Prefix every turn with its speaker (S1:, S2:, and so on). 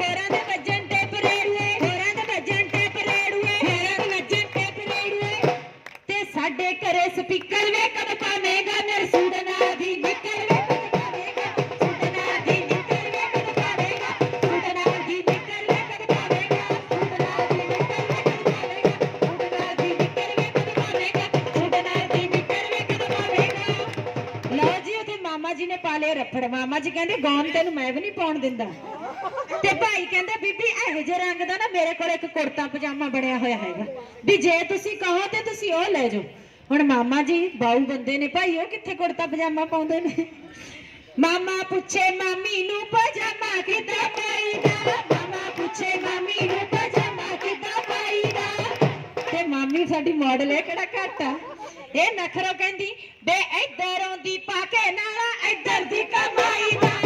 S1: होरां दे वजन टेप रेड़ुए होरां दे वजन टेप रेड़ुए होरां दे वजन टेप रेड़ुए ते साडे घरे स्पीकर वे कद पावेगा मेरे सूट नाल दी निकर वे कद पावेगा सूट नाल दी निकर वे कद पावेगा सूट नाल दी निकर वे कद पावेगा सूट नाल दी निकर वे कद पावेगा सूट नाल दी निकर वे कद पावेगा सूट नाल दी निकर वे कद पावेगा। लो जी उथे मामा जी ने पा लिया रफड़ मामा जी कहंदे गौन तैनूं मैं भी नहीं पाउण दिंदा ते भाई कहंदा बीबी इहो जे रंग दा ना मेरे कोल एक कुर्ता पजामा बनया होया हैगा भी जे तुसीं कहो ते तुसीं ओह ले जाओ। हुण मामा जी बाऊ बंदे ने भाई ओह कित्थे कुर्ता पजामा पाउंदे ने मामा पुछे मामी नूं पजामा किद्दां पाईदा मामा पुछे मामी नूं पजामा किद्दां पाईदा ते मामी साडी मॉडल है किहड़ा घट आ ਇਹ ਨਖਰੋ ਕਹਿੰਦੀ ਬੇ ਇੱਧਰ ਆਉਂਦੀ ਪਾ ਕੇ ਨਾਲਾ ਇੱਧਰ ਦੀ ਕਮਾਈ ਦਾ